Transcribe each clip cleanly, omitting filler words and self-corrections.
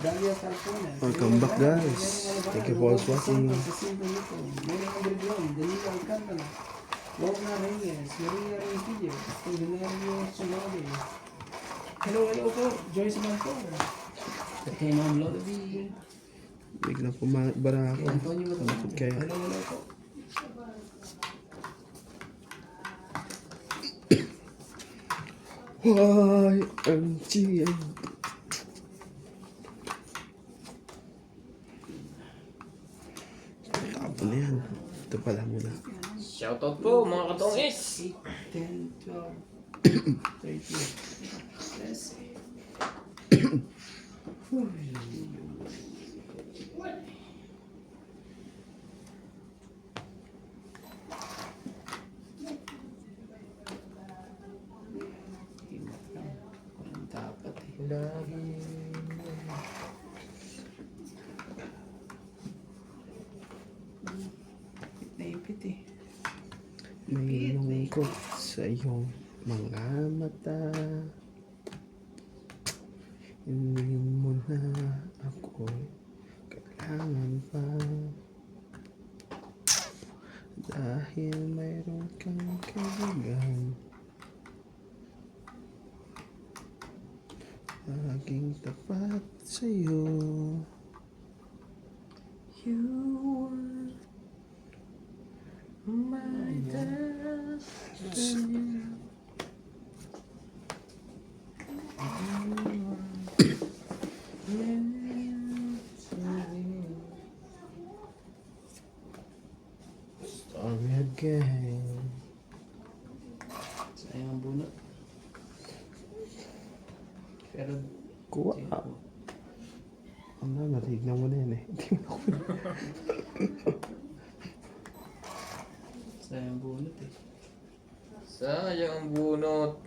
Welcome back guys. Thank you for watching. Hello po, Joyce man po. Kay Ma'am Lodi. Biglang pumabara ako. Antonio mo Bakit kaya? Hello po. Why ang chiyan? Tapon na yan. Ito pala muna. Shoutout po mga katongis! 10, 12, 13, 13. Dapat eh. Lagi Naipit eh. May lungkot sa iyong mga mata. Hindi mo na ako kailangan pa. Dahil mayroon kang kaibigan. Laging tapat sa'yo. You are my destiny. Sorry again. Sayang ang bunot. Pero Kuha. Ano, natignan mo na yan eh. sayang ang bunot eh. sayang ang bunot.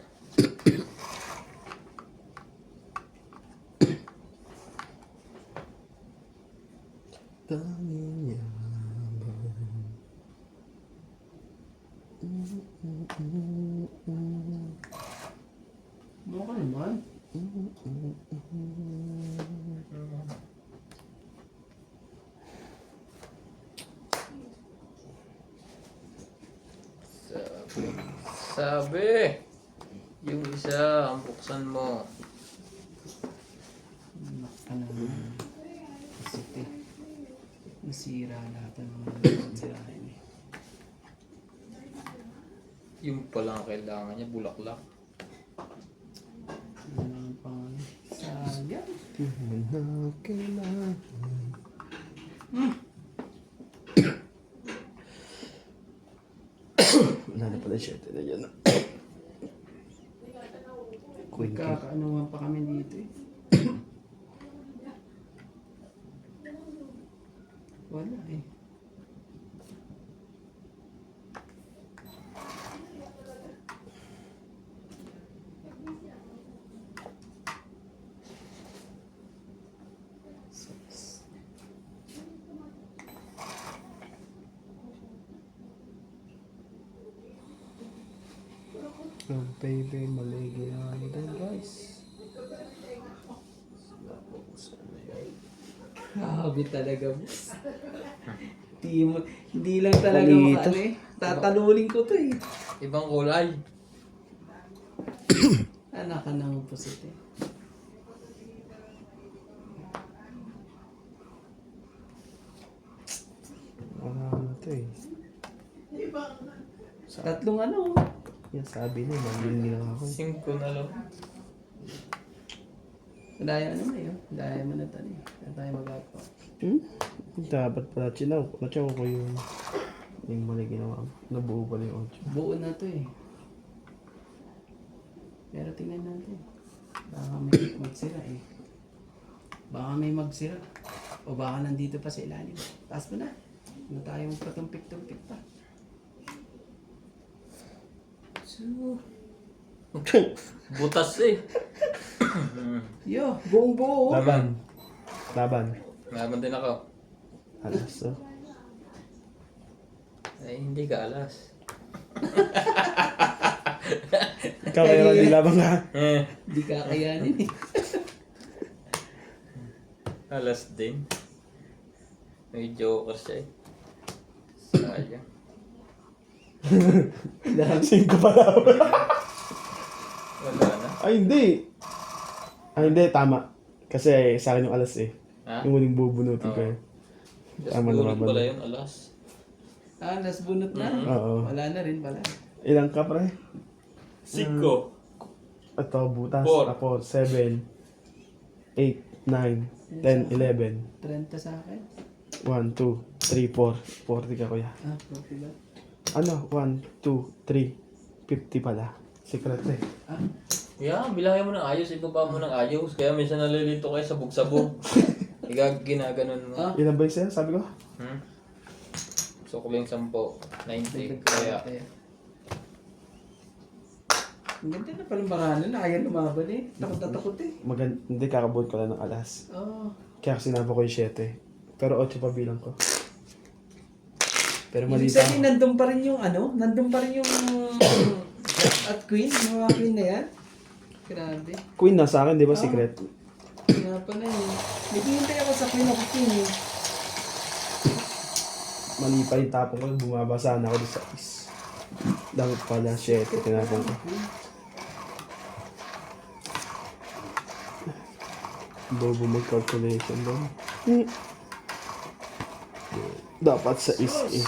Tanging yaman. Ano ka naman? Sabi! Yung isa, ang buksan mo. Naka naman. Kasi nasira lahat ng mga sirain eh. Yung palang kailangan niya, bulaklak. Ano naman pang sayang. Di mo na kailangan. Wala na pala shirt na dyan. Queen cake. Magkakaanuhan pa kami dito eh. Wala eh. Oh baby, mali ginawa nito guys. Grabe talaga, boss. Hindi lang talaga Palito. makaano eh. Tatalulin ko to eh. Ibang kulay. Anak ka ng pusit eh. Wala na to eh. Tatlong ano. Yan sabi niya, mali ginawa ko. 5 na lang. Daya ano na yun. Daya mo na tali. Kaya tayo magagawa. Dapat pala chinaw ko yung mali ginawa ko. Nabuo pala yung audio. Buo na to eh. Pero tingnan natin. Baka may magsira eh. Baka may magsira. O baka nandito pa sa ilalim. Taas mo na. Ano tayo magpatumpik-tumpik pa. So, Butas eh. yo, buong buo. Laban. Mayaman din ako. Alas oh. Ay, hindi ka alas. Ikaw mayroon din labang ka. Eh. Hindi kakayanin eh. Alas din. May joker siya eh. Sayang. 5 pala. Wala na. Ay, hindi. Ay, hindi. Tama. Kasi sa akin yung alas eh. Ha? Yung muling bubunutin ko Oo. eh. Just Tama na bullet ba? pala yun, alas. Last bunot na. Oo. Wala na rin pala. Ilang ka, pre? 5. Ito, butas. 4. Tapos, 7, 8, 9, 10, 11. 30 sa akin. 1, 2, 3, 4. 40 ka, kuya. Okay ba? Ano? 1, 2, 3. 50 pala. Secret eh. Yeah, bilangin mo ng ayos, ibaba mo ng ayos. Kaya minsan nalilito kayo sabog-sabog. Ginaganon mo. Ilan ba yung sa'yo? Sabi ko? Sukling 10, 90. Kaya, Ang ganda na palang baranan na ayaw lumaban eh. Takot na takot eh. Hindi, kakabuhat ko lang ng alas. Oo. Kaya sinabi ko yung 7. Pero 8 pa bilang ko. Pero Ibig mali pa. sabihin, nandun pa rin yung nandun pa rin yung at queen, yung mga queen na yan. Grabe. Queen na sa akin, di ba? Secret. Kaya pala yun. Naghihintay ako sa queen of king eh. Mali pa yung tapong ko. Bumaba sana ako doon sa is. Dapat pala 7. Tinapong ko. Bobo mag-calculation doon. Dapat sa is eh.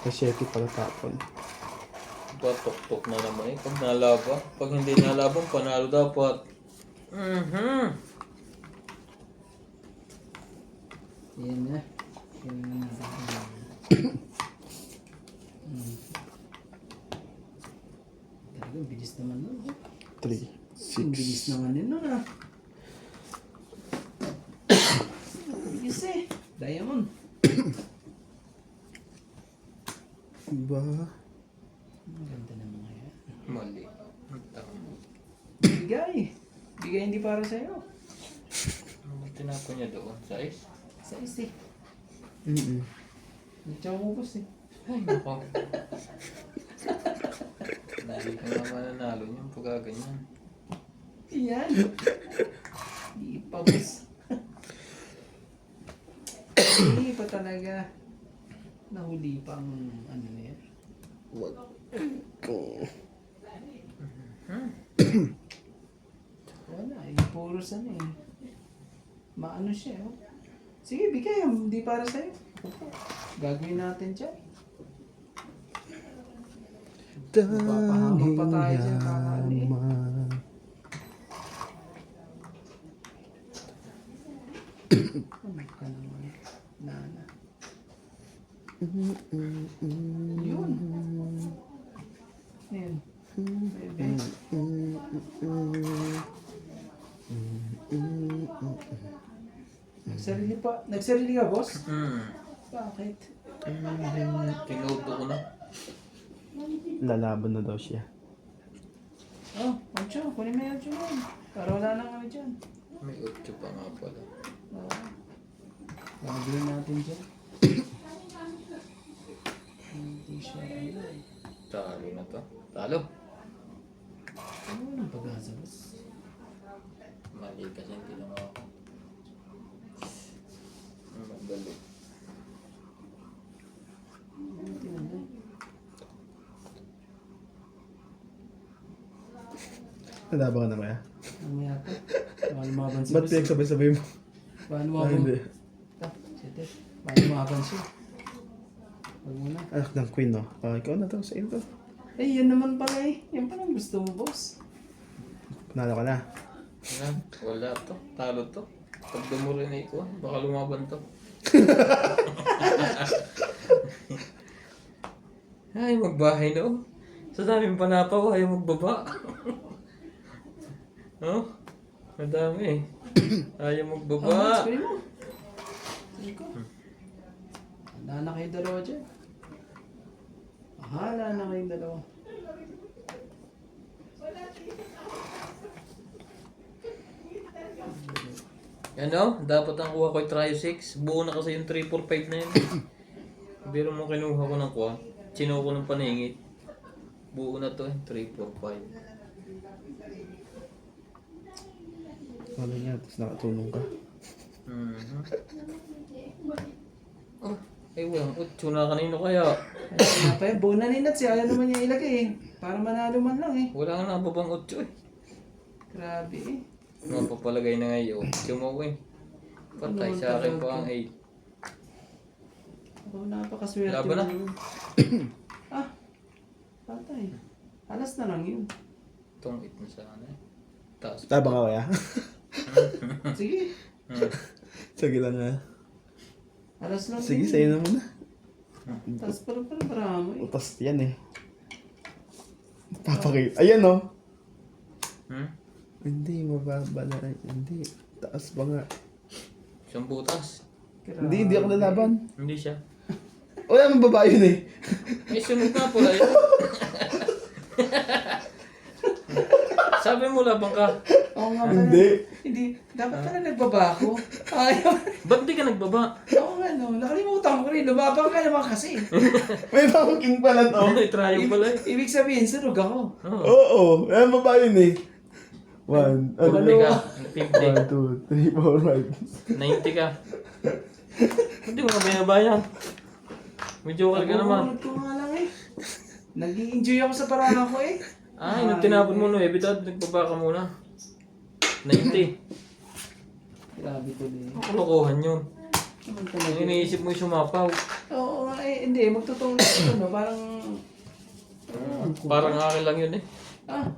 Sa 7 pala tapon. tuk-tuk na naman eh. Pag nalaba. Pag hindi nalaban, panalo dapat. Yan na. Talagang bilis naman nun. 3, Ang bilis 6. naman din nun ah. Bilis eh. Diamond. Diba? Ang ganda ng mga yan. Mali. Bigay. Bigay hindi para sa'yo. Ano tinapon niya doon? Size? Sa is eh. Mm-mm. Medyo umubos eh. Ay, nako. Hindi ka nga mananalo niyan pag ganyan. Yan. Ipabos. Hindi pa talaga. Nahuli pang ano na yan. Wala eh. Puro ano eh. Maano siya oh. Sige, bigay. Hindi para sa'yo. Gagawin natin dyan. Mapapahamon pa tayo dyan kakali. Ano ka naman? Nana. Yun. Ayan. Bebe. Nagsarili ka, boss? Bakit? Tinuto ko na. Lalaban na daw siya. Oh, Ocho. Kunin mo yung Ocho mo. Para wala na kami dyan. May 8 pa nga pala. Oo. Gagawin natin dyan. Hindi siya ano eh. Talo na to. Talo. Ano nang pag-asa, boss? Mali kasi hindi lang ako. Magbalik. Hindi na. Nalaban ka na kaya? Mamaya pa. Baka lumaban si Ba't boss. pinagsabay-sabay mo? Baka Ah, lumaban. hindi. Sete. Baka lumaban siya. Huwag mo na. Anak ng queen, no? Ikaw na to, sa iyo to. Eh, yan naman pala eh. Yan pala ang gusto mo, boss. Panalo ka na. Yan. Wala to. Talo to. Pag dumuri na ito, baka lumaban to. Ay, magbahay na oh. Sa daming panapaw, ayaw magbaba. Oh? Madami eh. Ayaw magbaba. Sige mo. Sige ko. Handa na kayong dalawa dyan. Hala na kayong dalawa. Ano? Dapat ang kuha ko ay trio 6. Buo na kasi yung 3, 4, 5 na yun. Biro mo kinuha ko ng kuha. Sinuha ko ng paningit. Buo na to eh. 3, 4, 5. Ano nga, tapos nakatulong ka. Oh, ay walang 8 na kanino kaya? Ayun, pa yan. Buo na ni Nuts. Ayaw naman niya ilagay eh. Para manalo man lang eh. Wala nga nababang 8 eh. Grabe eh. Mapapalagay na ngayon. Tumaw eh. Patay sa akin pa ang 8. Ako napakaswerte. Laban na. mo. Ah, patay. Alas na lang yun. Itong 8 na sana eh. Taas. Tabang ka kaya? Sige. Sige lang nga. Alas lang Sige, din. sa'yo na muna. Tapos para mo eh. Utas yan eh. Papakita. Ayan oh. Hindi, mababa na rin. Hindi. Taas ba nga? Siyang butas. Hindi ako lalaban. Hindi siya. Wala mang babae yun eh. May sunod na pula yun. Sabi mo labang ka. Oo nga pala. Hindi. Hindi. Dapat pala nagbaba ako. Ayaw. Ba't di ka nagbaba? Oo nga no. Nakalimutan ko rin. Lumabang ka naman kasi. May pangking pala to. May trial pala eh. Ibig sabihin, sunog ako. Oo. Oo. Wala mang babae yun eh. 1, Pumuli ka. 1, 2, 3, 4, 5. 90 ka. Hindi mo na binabayan. May joker ka naman. Nagugulat ko nga lang eh. Nag-i-enjoy ako sa paraan ko eh. Ay, nung tinapon mo no, ebitad, nagbaba ka muna. 90. Grabe ko din. Kalokohan yun. Naman talaga. Ang iniisip mo yung sumapaw. Oo nga eh. Hindi, magtutulog ko no. Parang... Parang akin lang yun eh. Ah.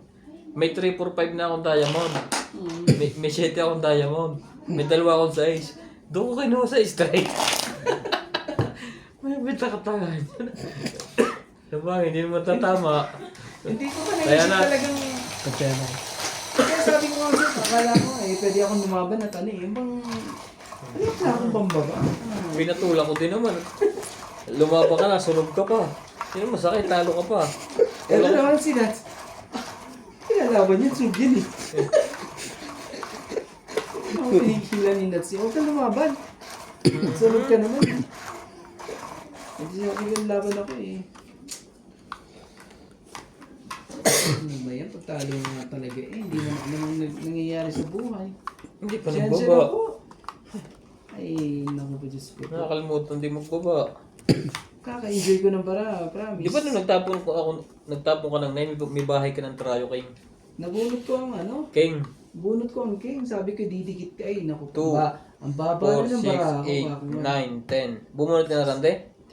May 3, 4, 5 na akong diamond. Mm. May 7 akong diamond. May 2 akong size. Doon ko kinuha sa straight. May bita ka tanga. Sabang, hindi naman tatama. Hindi ko pa Kaya naisip na- talagang... Pagkaya Kaya sabi ko nga sir, akala ko eh, pwede akong lumaban at ano eh. Yung bang... Ano ka akong pambaba? Pinatulak ko din naman. Lumaba ka na, sunog ka pa. Yun, masakit, talo ka pa. Ito naman si Nats. Kinalaban niya, sugin eh. Ako pinigilan ni Nats eh. Huwag kang lumaban. Sunod ka naman eh. Hindi siya laban ako eh. Ano ba yan? Pagtalo nga talaga eh. Hindi naman ano nangyayari sa buhay. Hindi pa Sensya nagbaba. ako. Ay, naku po Diyos ko. Nakakalimutan di magbaba. Kaka-enjoy ko ng para, promise. Di ba nung nagtapon ka ng 9, may bahay ka ng Trayo King? Nabunot ko ang ano? King, Bunot ko ang king. Sabi ko didikit ka eh. Naku, 2, ang baba 4, na ng bara ako. 6, 8, 9, 10. Bumunod ka na Rande?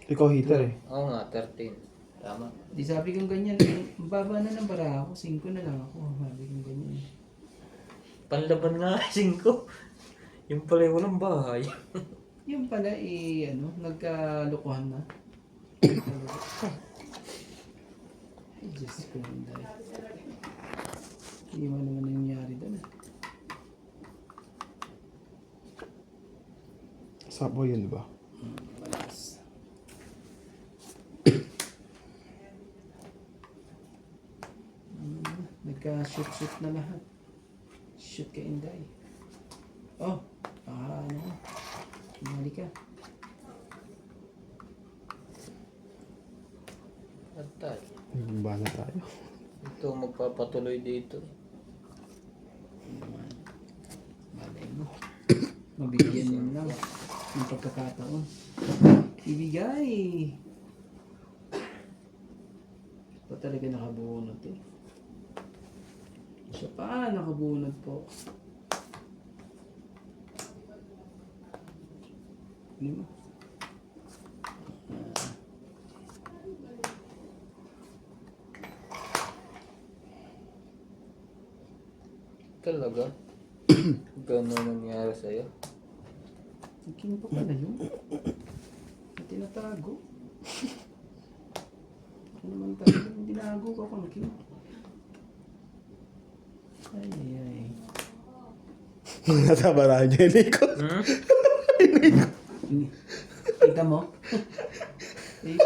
Ikaw heater eh. Oo nga, 13. Tama. Di sabi kong ganyan. Ang baba na ng bara ako. 5 na lang ako. Sabi kong ganyan. Panlaban nga, 5. Yung pala yung walang bahay. Yung pala eh, ano, nagkalukuhan na. Ay, Diyos ko. Hindi mo naman nangyari doon. Sabo yun, di ba? Malas. Nagka-shoot na lahat. Shoot ka, Inday. Oh, ano? Mali ka. Atay. Bala tayo. Ito, magpapatuloy dito. Malay mo. Mabigyan yun lang. Yung pagkakataon. Ibigay. Pa talaga nakabunot eh. Siya pa, nakabunot po. Ano mo? Talaga? Gano'n nangyari sa'yo? Ang king pa pala yun. Ang tinatago. Ano naman talaga, yung tinago ko kung king. Ay. Natabaraan niya, Nico. Hmm? Kita mo? Eh,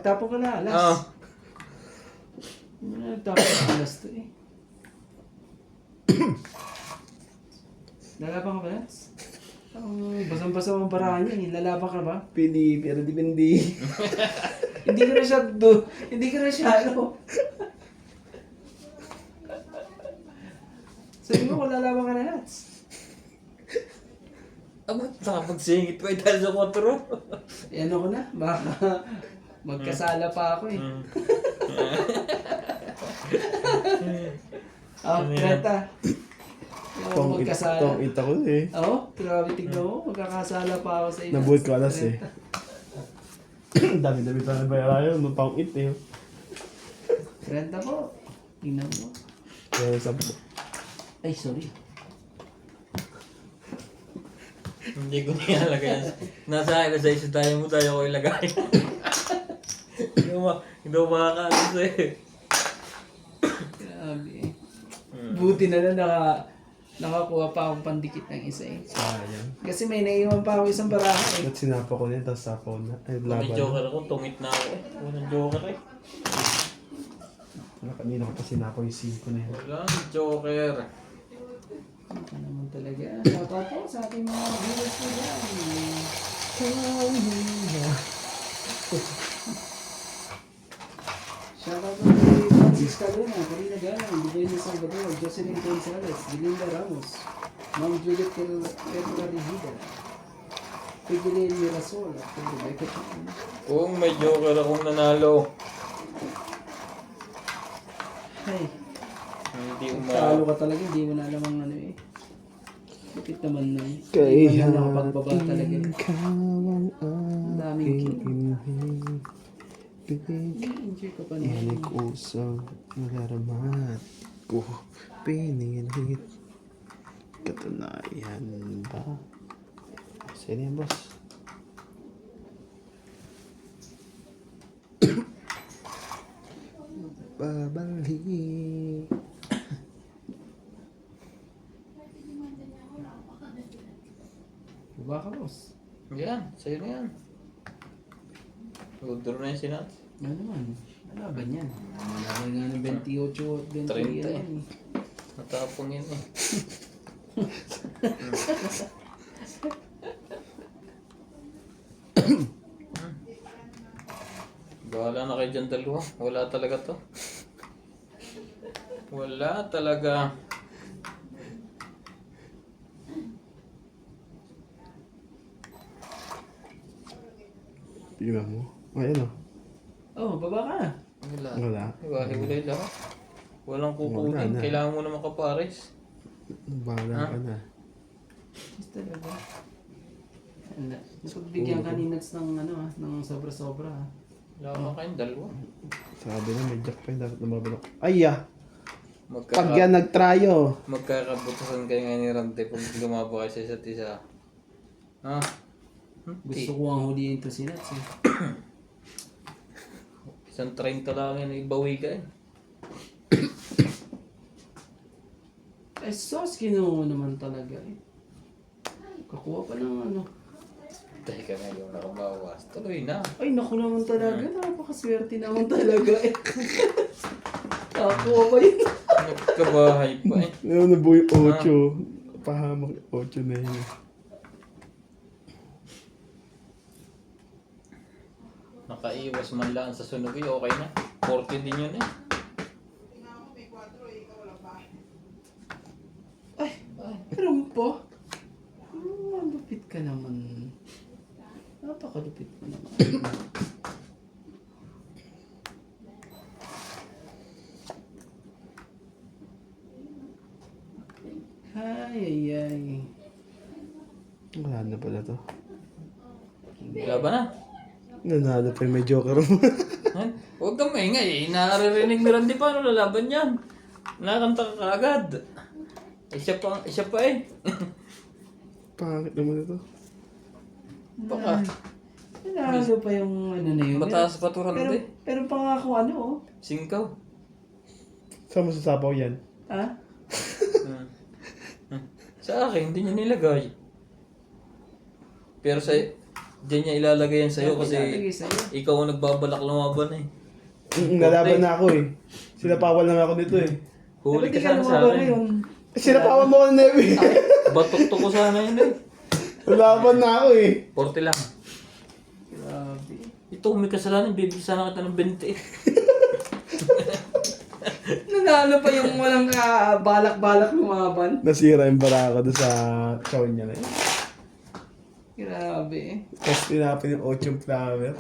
tapo ka na, alas. Oo. Tapo ka na, alas to eh. Lalaban ka ba, Nats? Basang-basa mong paraan yan. Lalaban ka na ba? Pindi, pero di pindi. Hindi ka na siya hindi ka na siya ano. Sabi mo kung lalaban ka na, Nats. Aba, nakapagsingit pa eh dahil sa 4. Ano ko na, baka magkasala pa ako eh. Ah, 30. Oo, magkasala. Tong it ako eh. Oo, grabe tignan mo, magkakasala pa ako sa inyo. Nabuhat ko alas eh. Dami-dami tayo na bayaran yun. Nung tong it eh. 30 po. Tingnan mo. Kaya sa Ay, sorry. Hindi ko nilalagay yan. Nasa akin na sa isa tayo mo tayo ko ilagay. Hindi ko makakaano sa'yo. Grabe eh. Buti na lang nakakuha pa akong pandikit ng isa eh. sayang. Kasi may naiwan pa ako isang baraha eh. At sinapa ko niya, tapos sapaw na. Ay, May laban. joker ako, tungit na ako eh. Walang joker eh. Kanina ko pa sinapa yung 5 na yun. Walang joker. Ano naman talaga. Shoutout po sa ating mga viewers po dyan. Shoutout po kay Francis Caluna, Karina Galang, Divine Salvador, Jocelyn Gonzalez, Belinda Ramos, Ma'am Juliet Petra Rigida, Pigilin Mirasol, at kay Rebecca Chan. Kung may joker akong nanalo, Ay, hindi talo ka talaga, hindi mo na alam ang ano eh. Bakit naman na eh. Kaya Hindi man nakapagbaba talaga eh. ikaw ang Ang daming king. aking Enjoy ko pa niya. Inig usang nalaramat ko pinilit katunayan ba? Sino yan, boss? Babalik. Baba ka, boss. Yan, sa'yo na yan. Udro na yung sinat. Ano naman? Malaban yan. Malaban nga ng 28 at 20 30 yan eh. eh. Matapong yun eh. Bahala na kayo dyan dalawa. Wala talaga to. Wala talaga. Tingnan mo. Ayun o. Oh, baba ka na. Wala. Wala. Hiwa-hiwalay lang. Walang Wala kukunin. na. Kailangan mo naman kapares. Bahala ka na. Yes, talaga. Wala. Napagbigyan ka ni Nuts ng ano ah, ng sobra-sobra ah. Wala naman kayong dalawa. Sabi na may jack pa yun. Dapat lumabalok. Ay ah! Pag Magkaka yan nagtryo. magkakabutasan kayo ngayon ni Rante pag lumabo kayo sa isa't isa. Ha? Gusto ko ang huliin to si Nuts eh. Isang 30 lang yan, ibawi ka eh. Eh, sos, kinuha naman talaga eh. Kakuha pa ng ano. Teka na yung nakabawas. Tuloy na. Ay, naku naman talaga. Napakaswerte naman talaga eh. Kakuha pa yun. Nagkabahay pa eh. Ano na buhay 8. Pahamak 8 na yun. Nakaiwas man lang sa sunog eh, okay na. 40 din yun eh. Ay, meron po. Lupit ka naman. Napakalupit mo naman. Ay, ay, ay. Wala na pala to. Wala ba na? Nanalo pa yung may joker mo. Ha? Huwag kang maingay eh. Naririnig ni Randy paano lalaban yan. Nakakanta ka kaagad. Isa pa eh. Pangit naman ito. Baka. Nanalo pa yung ano na yun. Mataas pa to Randy. Pero pa nga ako ano oh. Singkaw. Saan mo sasapaw yan? Ha? Sa akin, hindi niya nilagay. Pero sa diyan niya ilalagay yan sa'yo kasi Ilalagay sa'yo. ikaw ang nagbabalak lumaban eh. Nalaban na ako eh. Sinapawal lang ako nito eh. Huli ka Dapat sana ikaw sa lumaban akin. ngayon. Sinapawan mo ako ng Neve. Batok-tok ko sana yun eh. Laban na ako eh. 40 lang. Grabe. Ito, may kasalanan. Bibig sana kita ng 20 eh. Nanalo pa yung walang balak-balak lumaban. Nasira yung bara ko doon sa chow niya na yun. Grabe eh. Tapos tinapin yung 8 flower.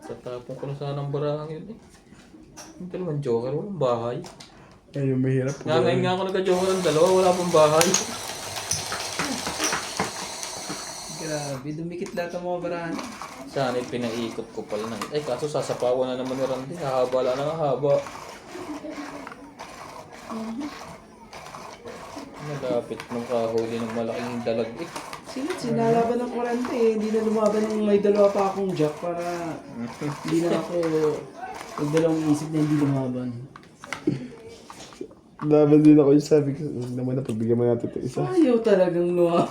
Sa tapong ko na sana ng barahang yun eh. Hindi naman joker, walang bahay. Ay, yung mahirap. Ngayon nga ako nagka-joker ng dalawa, wala pang bahay. Grabe, dumikit lahat ang mga barahan. Sana pinaikot ko pala na. Ay kaso sasapawan na naman ni Randy. Hahaba lang ng haba. Malapit nung kahuli ng malaking dalag eh. Sinalaban ng 40 eh. Hindi na lumaban ng may dalawa pa akong jack para hindi na ako magdalawang isip na hindi lumaban. Laban din ako yung sabi ko, huwag naman na pagbigyan mo natin ito isa. Ayaw talagang lumaban.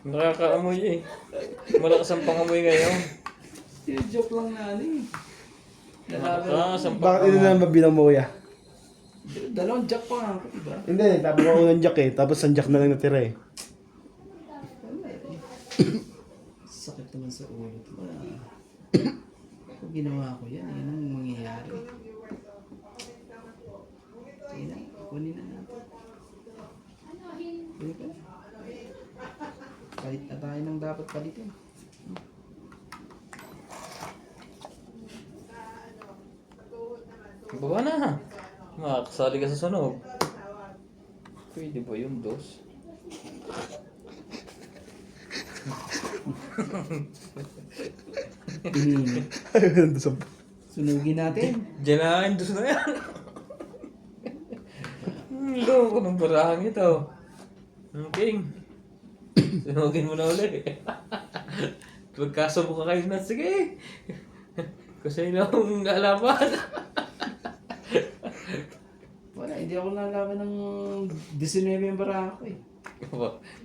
Nakakaamoy eh. Malakas ang pangamoy ngayon. Joke lang na ano eh. Lalaban. Malakas ang Bakit ito na mabilang mo kuya? Dalawang jack pa nga ako, diba? Hindi, tapos ako ng jack eh. Tapos ang jack na lang natira eh. Wala eh. Sakit naman sa ulo. Wala. Kung ginawa ko yan, yan ang mangyayari. Sige na, kunin na natin. Kunin ka na. Palit na tayo ng dapat palitin. Baba na. Makakasali ka sa sunog. Pwede ba yung dos? Hmm. Sunugin natin. Diyan na yung dos na yan. Loko ng barahang ito. Okay. Sunugin mo na ulit. Pagkasabog ka kayo na, sige. Kasi na akong lalaban. Wala, hindi ako nalaban ng 19 yung bara ako eh.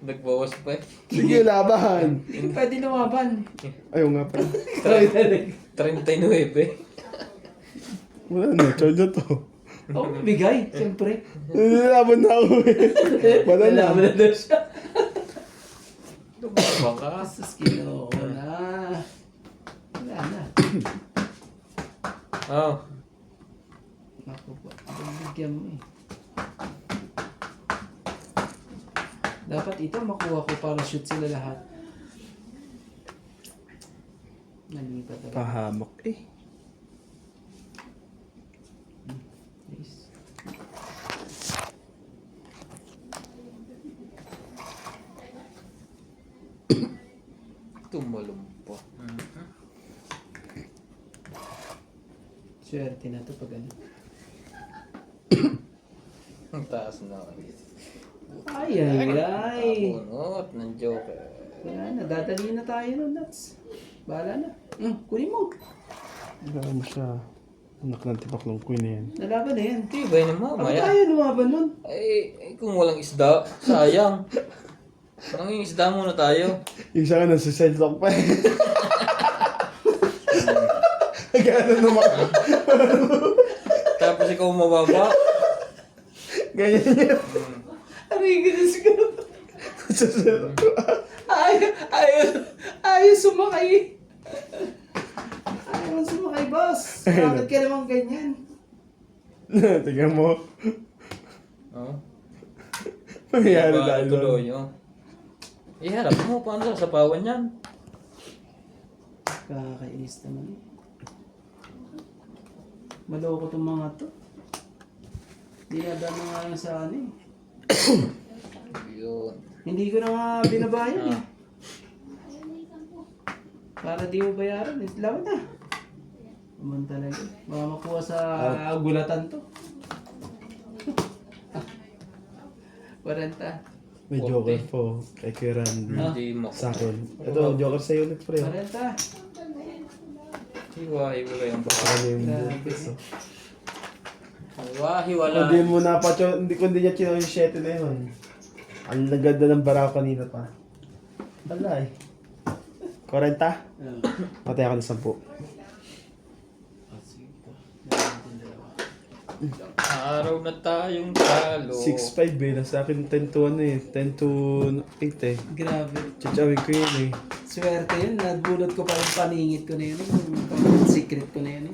Nagbawas pa eh. Sige, laban! Hindi pwede lumaban. Ayaw nga pala. 39. Wala na, charge na to. Oo, bigay, siyempre. Laban na ako eh. Wala na. Nalaban na daw siya. Tumabang ka. Sus, kinoo na. Wala na. Oh. Naku po, bigyan mo eh. Dapat ito makuha ko para shoot sila lahat. Nalipat talaga. Pahamak eh. Nice. Tumalumpo. Swerte na to pag ano. Ang taas na. Ay, ay, ay. Bunot ng joker. Wala na, dadali na tayo nun, nuts. Bahala na. Kunin mo. Wala mo siya. Anak ng tipaklong queen na yan. Nalaban na yan. Tibay na Ako mamaya. tayo lumaban nun. Ay, kung walang isda, sayang. Nanging isda muna tayo. Yung isa ka nasa sidewalk pa eh. Gano'n naman. Tapos ikaw mababa. Ganyan yan. Aray, ganun siguro. Sa sidewalk. Ayaw sumakay. Ayaw sumakay, boss. Bakit ka naman ganyan? Tingnan mo. Oh. Mangyayari Diba, tayo doon. tuloy, oh. Iharap mo, paano sa sapawan yan? Kakainis naman. Maloko tong mga to. Dinadaan na nga lang sa ano eh. Yun. Hindi ko na nga binabayad eh. Para di mo bayaran eh. Laban na. Naman talaga. Baka makuha sa gulatan to. 40. May joker po kay Kuya Randy. Hindi mo. Sa akin. Ito, joker sa'yo ulit, pre. 40. Hiwa-hiwala yung baka. Ano yung Grabe. bukas, oh. Hiwa-hiwala. Hindi mo napatyo, kundi niya chino yung 7 na yun. Ang naganda ng baraw kanina pa. Wala eh. 40? Patay ako ng 10. Araw na tayong talo. 6-5 eh. Nasa akin 10 to ano eh. 10 to 8 eh. Grabe. Chichawin ko yun eh. Swerte yun. Nabulot ko pa yung paningit ko na yun. Yung secret ko na yun.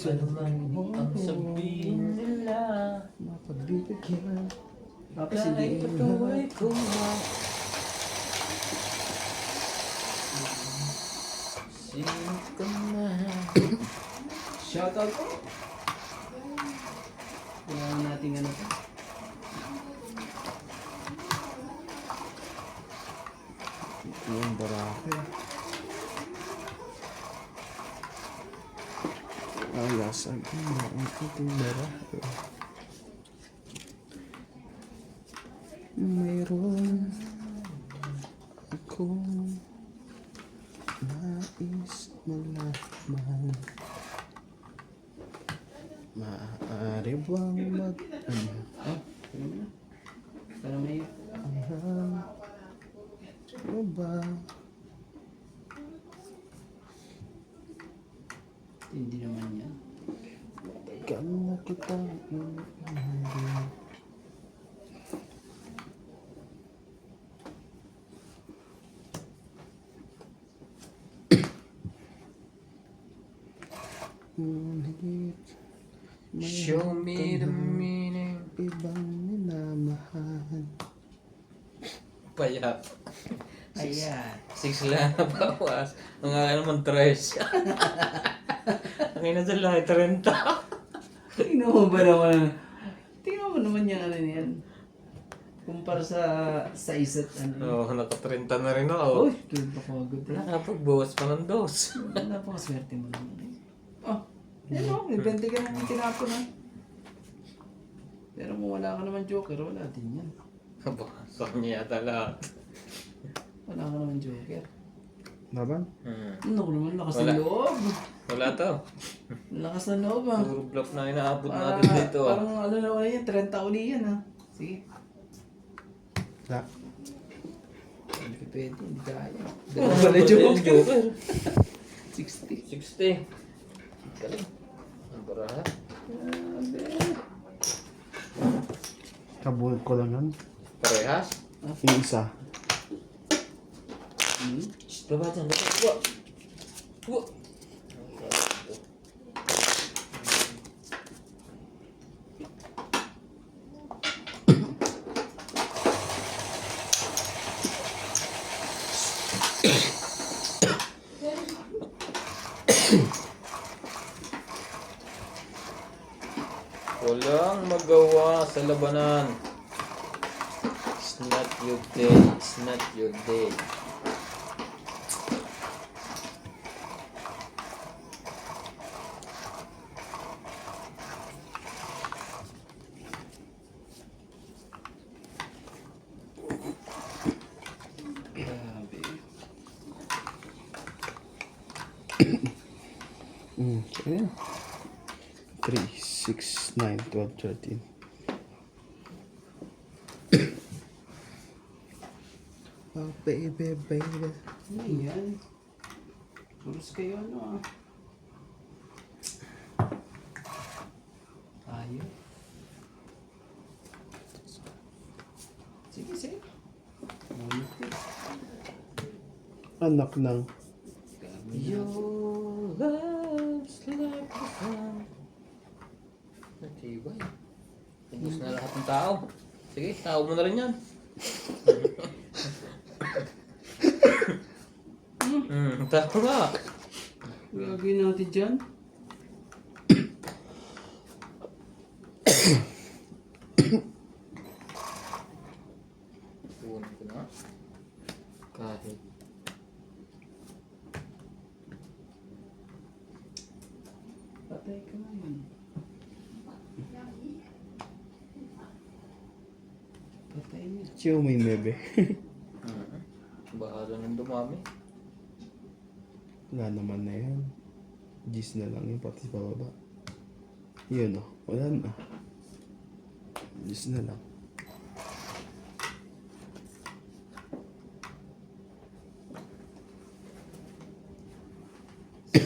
Ano man ang sabihin nila. bibigyan. Tapos hindi patuloy ko na. Sino ka na? Shoutout po. Kailangan natin ano po. Yung barako eh. Alasag mo ang ating barako. Mayroon akong nais malaman. Maaari bang mag... Oh, sige na. Para may... Ano ba? Hindi naman yan. Tagal na kitang inahalin. Ngunit Show me the meaning. ibang minamahal. Payat. Ayan. 6 lang na bawas. Ang akin naman 3. Ang ina dyan lang 30. Tingnan mo ba naman? Tingnan mo naman yung ano niyan. Kumpara sa isa't ano. Oo, naka-30 na rin ako. Uy, tulad ako agad. Nakapagbawas pa ng dos. Napakaswerte mo naman. Oh, yan o. May 20 ka naman tinapon ha. Pero kung wala ka naman joker, wala din yan. Aba, sa kanya yata lahat. Wala ka naman joker. Laban? Ano ko naman, lakas Wala. ng loob. Wala to. Lakas ng loob ah. Puro bluff na inaabot Para, natin dito. parang ano na ulit yan, 30 uli yan ha. Sige. La. Hindi ka pwede, hindi kaya. Oh, Dalawa pala joker. 60. 60. Galing. Ang baraha. Kabunot ko lang yan. Parehas. Yung isa. Shh, baba dyan. Baba. Buwa. Buwa. Walang magawa sa labanan. It's not your day. It's not your day. Grabe. Okay. 3, 6, 9, 12, 13. Oh, baby, baby. Ano yan? Puros kayo ano ah. Ayaw. Sige, sige. Ngunit eh. Anak ng... Your love's like the sun. Natibay. Ubus na lahat ng tao. Sige, tao mo na rin yan. Tao nga. Gagawin natin dyan. Tuwan ko na. Kahit. Patay ka naman. Patay niya. Chiyo may nebe. Bahala ng dumami. Wala naman na yan. Gis na lang yun, pati sa baba. Yun o, wala na. Gis na lang.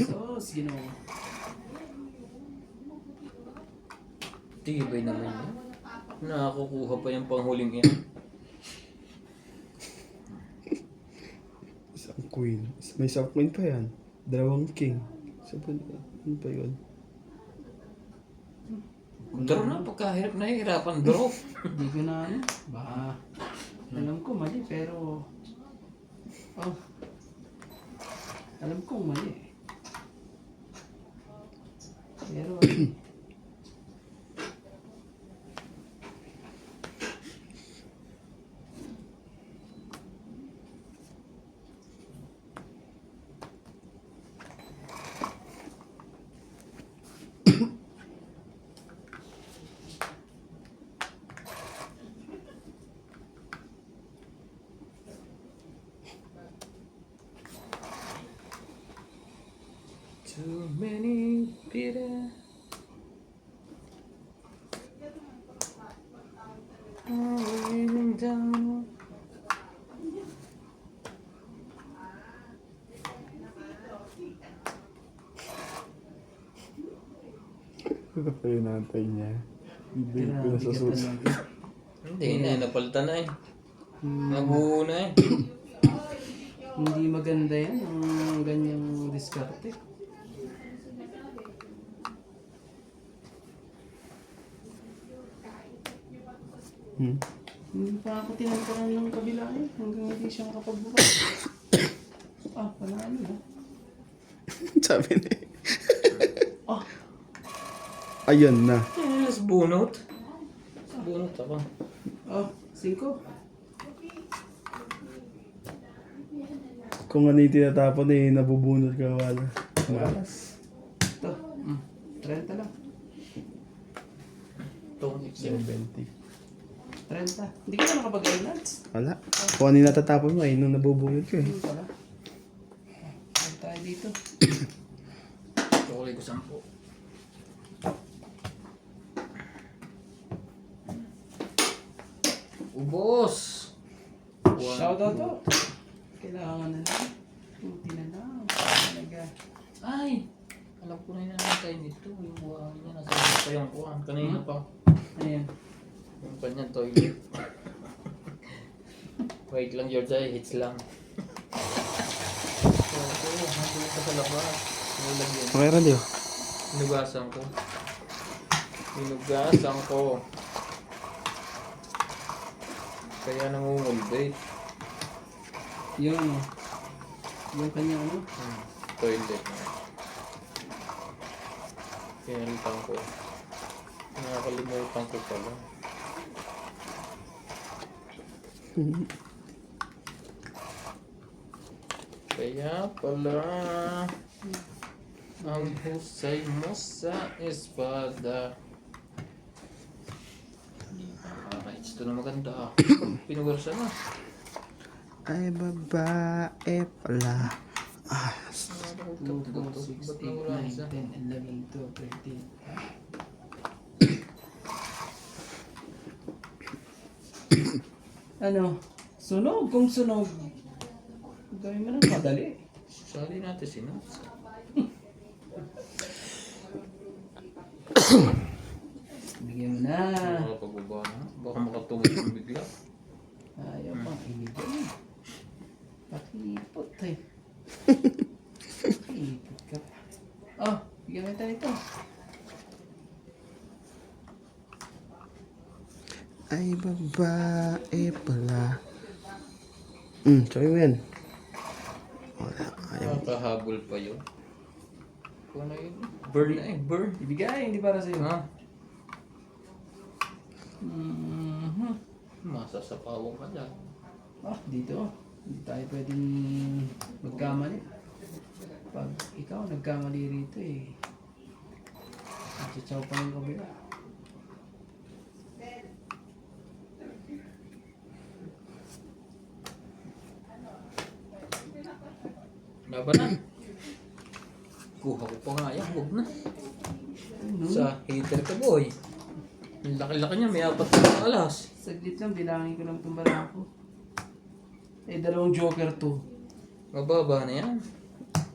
Sos, ginawa. Tibay naman yan. Nakakukuha pa yung panghuling yan. Isang queen. May isang queen pa yan. Dalawang king. Ano pa yun? Draw na, pagkahirap na hirapan, draw. Hindi ko na ano. Baka alam ko mali pero alam ko mali. Pero Too many bitter. Raining down. Ito pa yung nantay niya. Hindi ko na sa sus. Hindi na, napalitan na eh. Nabuo na eh. hindi maganda yan ang ganyang diskarte. Hindi pa ako tinangkaran ng kabila eh. Hanggang hindi siya makapagbukas. Panalo na. Sabi niya. Ah, Ayun na. Yes, bunot. Bunot ako. 5. Kung ano yung tinatapon eh, nabubunot ka wala. Malas. Ito. 30 lang. 270. 30. Hindi ka na nakapag-islands. Wala. Kung ano yung natatapon mo eh, nung nabubunot ko eh. Hindi pala. Saan tayo dito? Chocolate ko 10. Ubos! Shoutout to. Kailangan na lang. Puti na lang. Talaga. Ay! Alam ko na yung namatay nito. Yung buhay niya. Nasa labas pa yung kuhan. Kanina pa. Ayan. Yung kanyang toilet. Wait lang, George. Ay, hits lang. Oo, nandun ka sa labas. Nulag yun. Okay, Radio. Hinugasan ko. Hinugasan ko. Kaya namumulbate. Yung ano. Yung kanya ano. Toilet. Pinalitan ko. Nakakalimutan ko pala. Kaya pala ang husay mo sa espada. Nakaka-hits to na maganda. Pinuwersa na. Ay, babae pala. 2, 4, 6, 8, 9, 10, 11, 12, 13. Ano? Sunog? Kung sunog, gawin mo na madali. Sali natin si Nuts. Bigyan mo na. Pagbaba na. Baka makatungit yung bigla. Ayaw pang ibigay. Pakipot eh. Pakipot ka pa. Bigyan mo tayo ito. Ay, babae pala. Sabi mo yan. Wala, ayaw. Nakahabol pa yun. Kung ano yun? Burn na eh. Burn. Ibigay, hindi para sa'yo. Ha? Mhm. Masasapawan ka dyan. Dito. Hindi tayo pwedeng magkamali. Pag ikaw nagkamali rito eh. Nagtsatsaw pa yung kabila. Laban na. Kuha ko pa nga yan. Huwag na. Sa hater ka boy. Ang laki-laki niya. May 4 na alas. Saglit lang, bilangin ko lang itong barako. 2 joker to. Mababa na yan.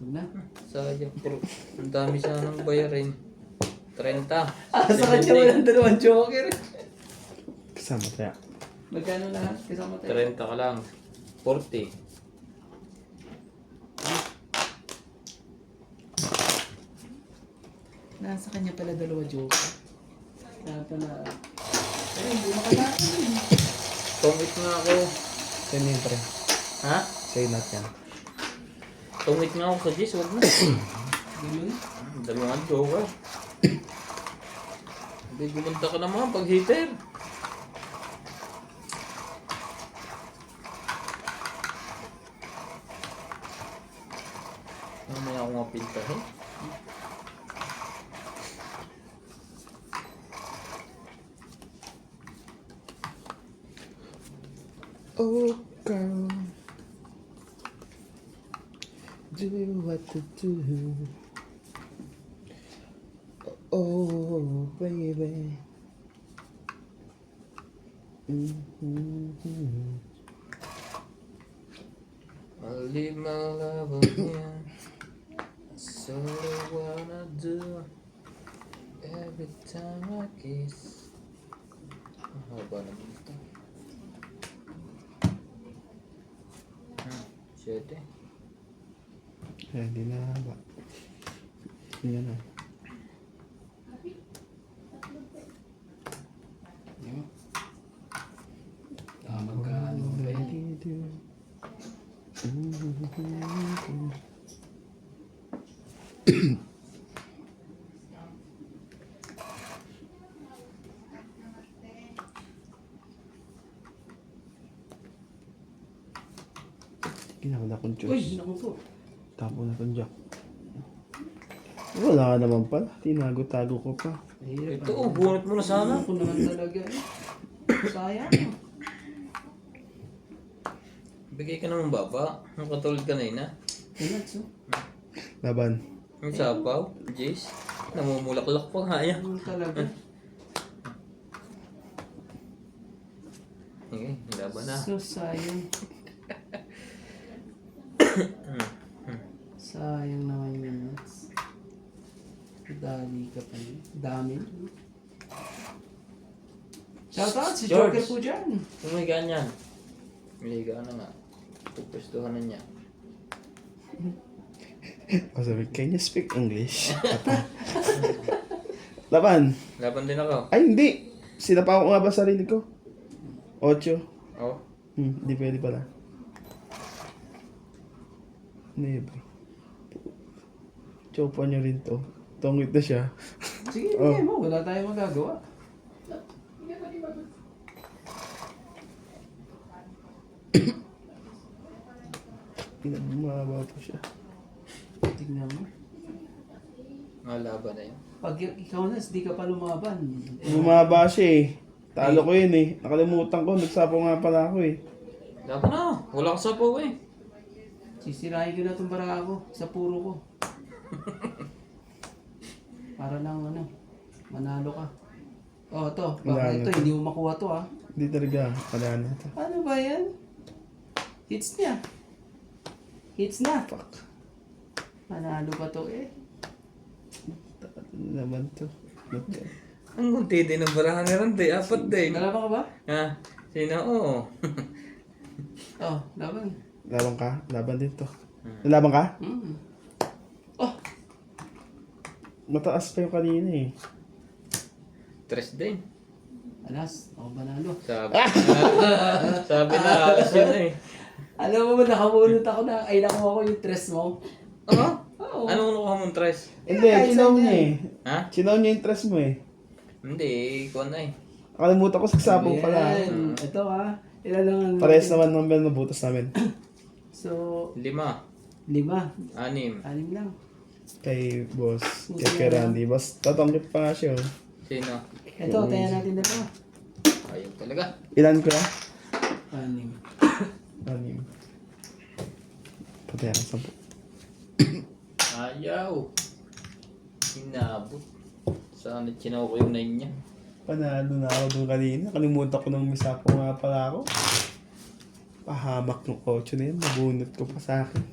Huwag na. Sayang. Ang dami sanang bayarin. 30. Sa kanya walang 2 joker. Kasama kaya. Magkano lahat? Kasama tayo. 30 ka lang. 40. Nasa kanya pala 2 joker. Napanalo. Eh, hindi makalakan. Tungit nga ako. Sa'yo yun, pre. Ha? Sa'yo not yan. Tungit nga ako sa Jis, wag na. Ganun. Dalawang joker. Hindi, gumanda ka naman pag hitter. Mamaya ako mapintahin. Oh, girl. Do what to do. Oh, baby. Mm-hmm. I'll leave my love on here. That's all I wanna do. Every time I kiss. Ang haba naman ito. Siyete. Hindi na ba? Hindi na. Yun. Magkano ba yun? Ginawala kong Uy, juice. naku po. Tapo na tong jack. Wala ka naman pala. Tinago-tago ko pa. Mahirap. Ito, bunot mo na sana. Ako naman talaga eh. Sayang. Bigay ka naman baba. Ang katulad kanina. Peanuts, oh. Laban. Yung sapaw, Jace. Namumulaklak pa nga yan. Ano talaga? Okay, laban na. So, sayang. Sayang naman yung nuts. Dami ka pa yun. Dami. Shoutout si George. Joker po dyan. Tumiga niyan. Miliga na nga. Pupustuhan na niya. O sabi, can you speak English? Laban. Laban din ako. Ay, hindi. Sinapa ko nga ba sarili ko? 8. Oh. Hindi pwede pala. Never. Chopa niya rin to. Tungit na siya. Sige, bigay mo. Wala tayong magagawa. Pinagmahaba pa siya. Tignan mo. Mga laban na yun. Pag ikaw na, di ka pa lumaban. Bumaba siya eh. Talo ko yun eh. Nakalimutan ko. Nagsapo nga pala ako eh. Laban na. Wala ka sapaw eh. Sisirahin ko na itong bara ko sa puro ko. Para lang ano, manalo ka. Oh, to. Baka Wala ito, na. hindi mo makuha to ah. Hindi talaga. Wala na ito. Ano ba yan? Hits niya. Hits na. Fuck. Manalo pa to eh. Ano naman to? Not yun. Ang kunti din ng barahan ni Randy. Apat din. Lalaban ka ba? Ha? Sino? Oo. Oh, laban. Laban ka? Laban din to. Laban ka? Mm. Oh, Mataas pa yung kanina eh. Tres din. alas. Ako manalo. Sabi na alas yun eh. Alam mo ba, nakabunot ako na, ay nakuha ko yung tres mo. Oo? Oo. Anong nakuha mong tres? Hindi, Ay, chinaw saan niya yan? eh. Ha? Chinaw niya yung interest mo eh. Hindi, ikaw na eh. Nakalimutan ko sa sapo pala. Ayan. Ito ah. Ilan lang ang... Parehas naman ng bell na butas namin. So, 5. 5. 6. 6 lang. Kay boss. Buti Kay na Randy. Boss, tatanggit pa nga siya oh. Sino? Ito, tayo natin na ito. Ayun talaga. Ilan ko na? 6. 6. Patay ang 10. Ayaw. Inabot. Sana chinaw ko yung 9 niya. Panalo na ako doon kanina. Kalimutan ko ng misapo nga pala ako. Pahamak ng 8 na yun. Nabunot ko pa sa akin.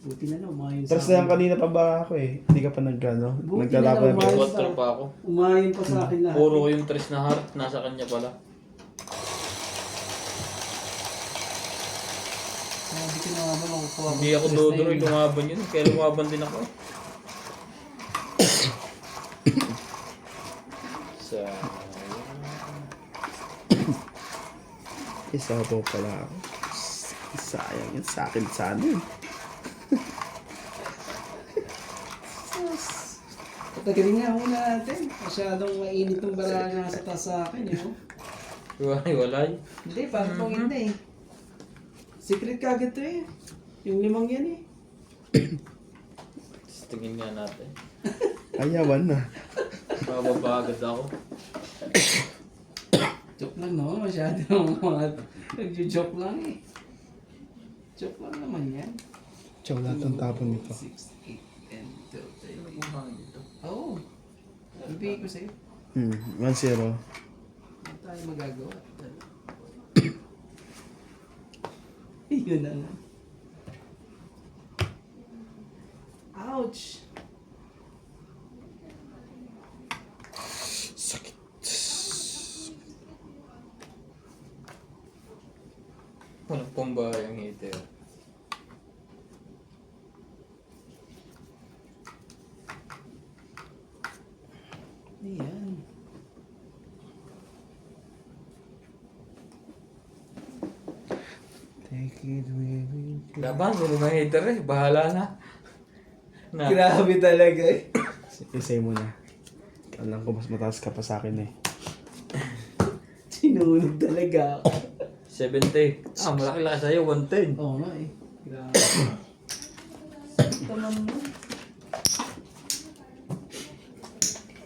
Buti na lang, umayon sa Tapos na lang kanina pa ba ako eh. Hindi ka pa nagano. Buti Naglalaba na ng lang, pera. umayos. 4 pa ako. Umayon pa sa akin lahat. Puro ko yung tres na heart. Nasa kanya pala. Sabi ko na nga ba, makukuha ko. Hindi ako Tres na dodoy. yun. Lumaban yun. Kaya lumaban din ako. Isa po pala ako. Sayang yun. Sa akin sana yun. Patagalin nga muna natin. Masyadong mainit yung baraha na nasa taas sa akin, eh. Oh. Walay. Hindi, parang pangit na eh. Secret kagad to eh. Yung 5 yan eh. Tingin nga natin. Ayawan na. Mababa agad ako. Joke lang no, masyado mga nagjo-joke lang eh. Joke lang naman yan. Chow lahat ng tapon nito. 6, 8, 10, 12, Ano kung hangin dito? Oo. Ibigay ko sa'yo. 1-0. Ano tayo magagawa? Yun na nga. Ouch! Sakit. Walang pumba yung heater. Ayan. Take it with me. Laban, wala na heater eh. Bahala na. Na. Grabe talaga eh. Isay mo na. Alam ko mas mataas ka pa sa akin eh. Sinunog talaga ako. 70. Malaki-laki sa'yo. 110. Oo nga eh. Grabe. Taman mo.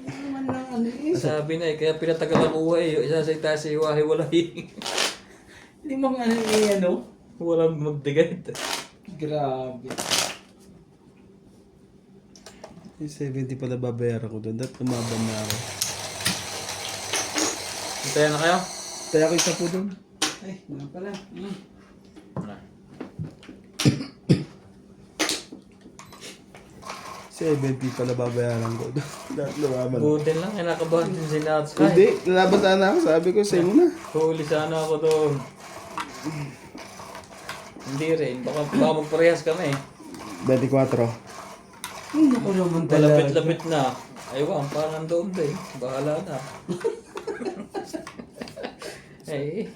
Ano naman lang ano eh. Sabi na eh, kaya pinatagal ang uwa eh. Isa sa itaas sa iwahe, wala eh. 5 ano eh ano. Walang magdigad. Grabe. Yung 70 pala babayaran ko doon. Dapat lumaban na ako. Hintayan na kayo? Kaya ko isa po doon. Ay, naman pala. Na. 70 pala babayaran ko doon. Dapat lumaban. Butin lang, kinakabahan din si Natsuka. Hindi, lalaban sana ako. Sabi ko, sa'yo na. Huli sana ako doon. Hindi rin, baka magparehas kami. 24. Naku naman talaga. Malapit-lapit na. Aywan, parang doon din. Bahala na. Eh,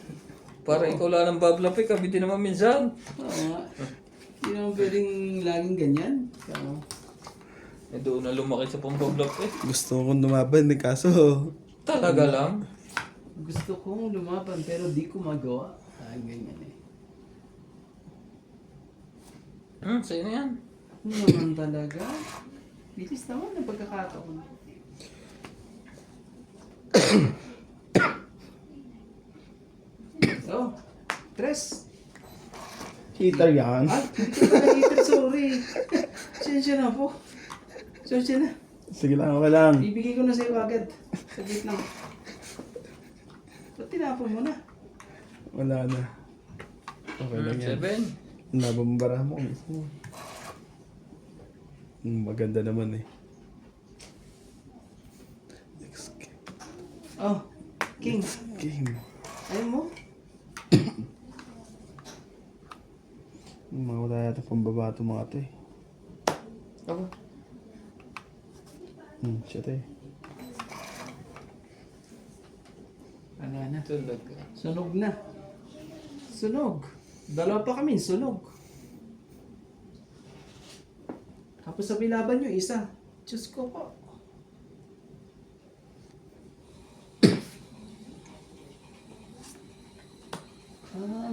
parang ikaw lang ng bablapik, kami din naman minsan. Oo nga. Hindi naman pwedeng laging ganyan. So, Eh, doon na lumaki sa pambablapik. Gusto kong lumaban eh, kaso Talaga lang. gusto kong lumaban pero di ko magawa. Ganyan eh. Sa'yo na yan. Ano naman talaga? Bilis naman ang pagkakataon. Oh, tres. heater yan. Ah, hindi ko pala heater, sorry. Sensya na po. Sensya na. Sige lang, okay lang. Bibigay ko na sa'yo agad. Saglit lang. Ba't tinapon mo na? Wala na. Okay lang yan. 7. Nabambara mo. Maganda naman eh. Next game. Oh, King. Game. Ayaw mo? Mga wala yata pambaba itong mga ito eh. Ako. Shit eh. Wala na. Talaga. Sunog na. Sunog. Dalawa pa kami, sunog. Tapos sa bilaban nyo, isa. Diyos ko po.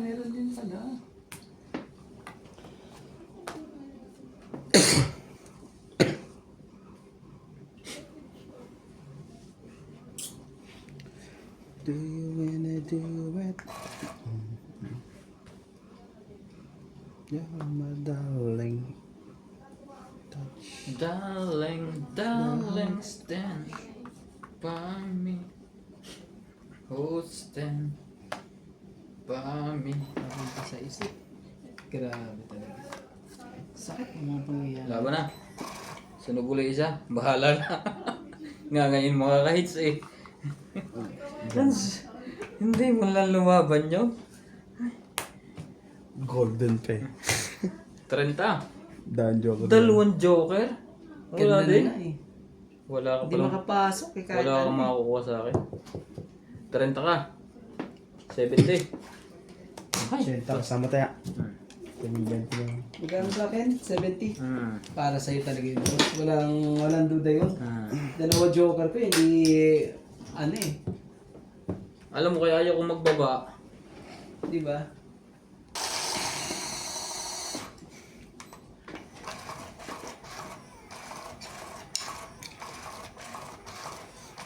Meron din pala. Do you wanna do it? You're my darling. Touch. Darling, darling, stand by me. Oh, stand by me. Parang pa sa isip. Grabe talaga. Sakit ang mga pangyayari. Laban na. Sunog ulit isa. Bahala na. Nga ngayon mga kahits eh. Hindi mo lang lumaban nyo. Golden pa eh. 30. Dan Joker. Dalawang joker. Wala Ganda din. na eh. Wala ka Hindi pala. makapasok eh kahit Wala kang ano eh. makakuha sa akin. 30 ka. 70. Ay, 80 kasama tayo. Hmm. Pamilyan ko lang. Magkano sa akin? 70. Hmm. Para sa'yo talaga yun. Boss. Walang duda yun. Hmm. Dalawa joker ko, hindi, ano eh. Alam mo kaya ayaw kong magbaba. Di ba?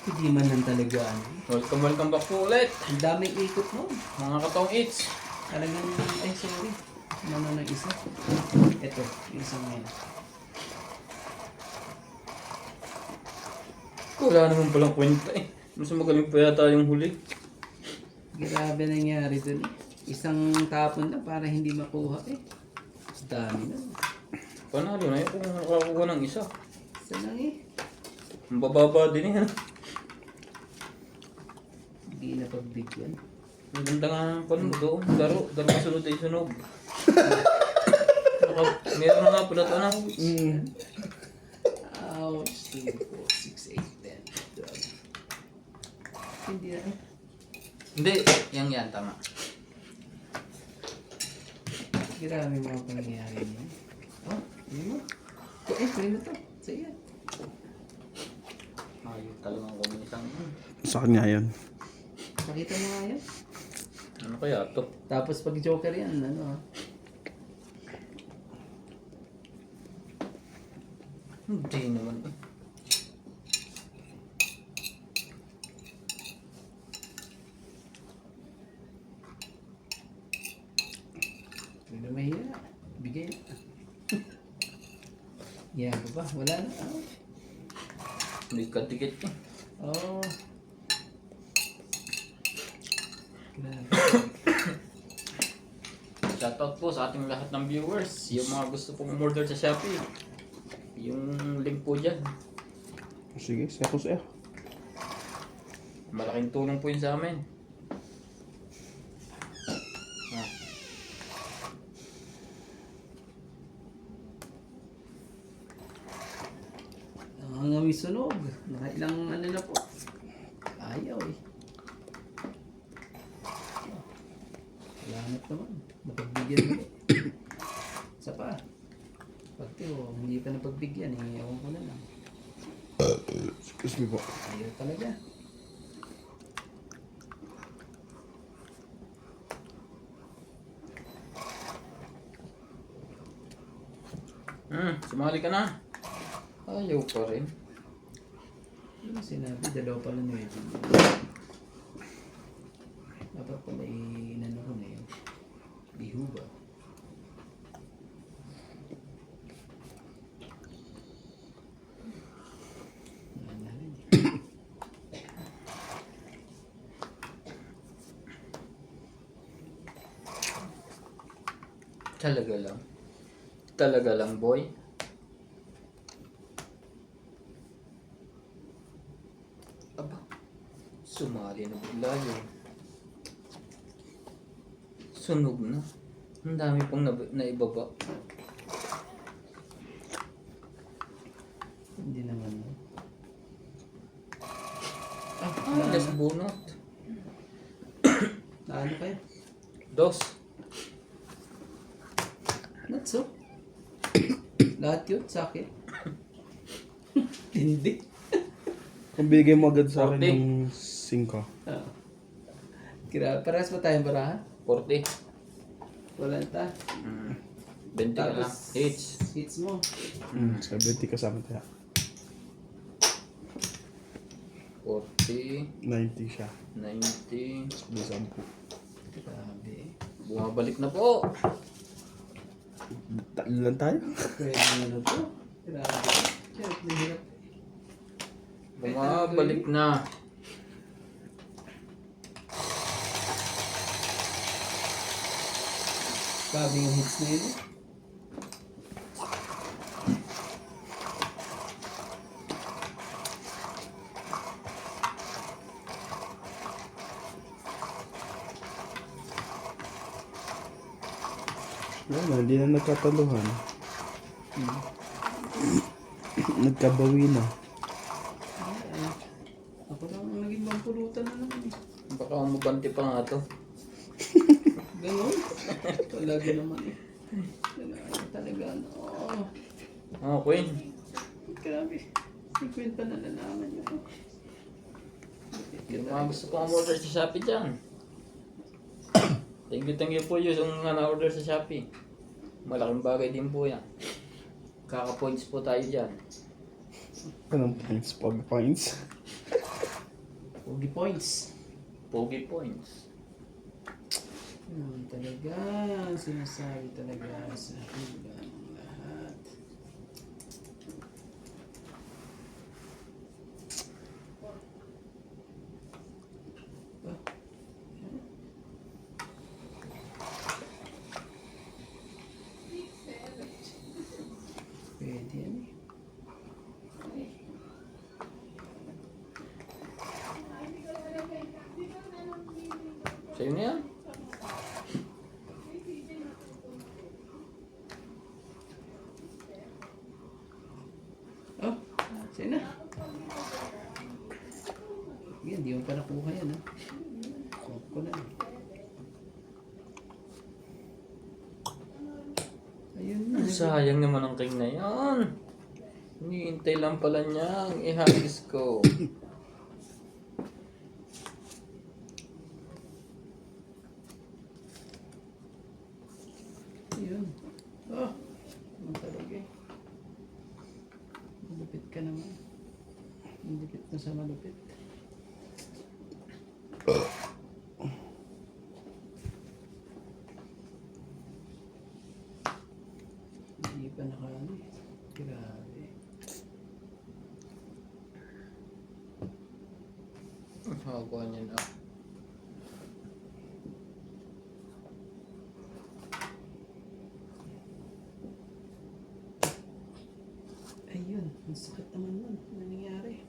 Hindi man lang talaga ano. Welcome back po ulit. Ang daming ikot mo. Mga katong eats. Talagang, ay sorry. Ano ng isa? Ito, yung isang ngayon. Wala naman palang kwenta eh. Mas magaling pa yata yung huli. Grabe nangyari dun eh. Isang tapon na para hindi makuha eh. Dami na. Panalo na yun kung nakakuha ng isa. Isa lang eh. Ang bababa din eh. Hindi na pagbigyan. Ang ganda nga ng pan mo doon. Daro sunod ay sunog. Meron na nga pala ito na. Ouch. 3, 4, 6, 8, 10, 12. Hindi na. Hindi, yan, tama. Grabe mga pangyayari mo. Oh, hindi mo. Pwede mo to. Sige. Ayaw talagang kung isang... Sa kanya yun. Pakita mo nga yan. Ano kaya to? Tapos pag joker yan, ano ah. Hindi naman eh. Hindi na mahira. Bigay na. Yan ba? Wala na. Oh. Hindi ka tikit eh. Oh. Grabe. Shoutout po sa ating lahat ng viewers. Yung mga gusto pong umorder sa Shopee. Yung link po dyan. Sige, seko sa'yo. Malaking tulong po yun sa amin. Ah. Ang amoy sunog. Nakailang ano na po. Ayaw eh. Salamat naman. Napagbigyan mo. Isa pa. Pag hindi ka napagbigyan, eh, ewan ko na lang. Excuse me po. Ayaw talaga. Sumali ka na. Ayaw pa rin. Ano sinabi? Dalawa pala na yun. Dapat pala inano ko na yun. Bihu ba? Wala na rin. Talaga lang. Talaga lang, boy. Aba, sumali na bigla yun. Sunog na. Ang dami pang naibaba. Hindi naman. No? Last bunot. Ano kayo? Dos. Natso. Lahat yun sa akin. Hindi. Kung bigay mo agad sa akin 40. yung 5. Ah. Grabe. Parehas ba tayong barahan? 40. Wala ta. 20 ka lang. Tapos, Hits. hits mo. 70 kasama tayo. 40. 90 siya. 90. Sabi 10. Grabe. Bumabalik na po. Talo lang tayo. Pwede na na to. Grabe. Hirap na hirap. Bumabalik na. Grabe yung hits na yun. Wala, hindi na nagkataluhan. Nagkabawi na. Ay, ako lang ang naging mampulutan na naman eh. Baka umubanti pa nga to. Ganun. Talaga naman eh. Talaga ano. Oh, Queen. Grabe. 50 na nalaman niyo. Yung mga gusto ko order sa Shopee dyan. Thank you po yung na-order sa Shopee. Malaking bagay din po yan. Kaka-points po tayo dyan. Anong points? Pog points? Pogi points. Pogi points. Talaga. Sinasabi talaga sa hila ng lahat. Pwede yan eh. Sa'yo na yan. Oh, sa'yo na. Yan, di mo pa nakuha yan ha. Kuha ko na. Ayun na. Sayang naman ang king na yan. Hinihintay lang pala niya ang ihagis ko. Ayun. Oh, naman talaga eh. Malupit ka naman. Malupit na sa malupit. Hindi pa nakali. Grabe. Hagawa niya na. Ayun, ang sakit naman nun. Ano nangyari?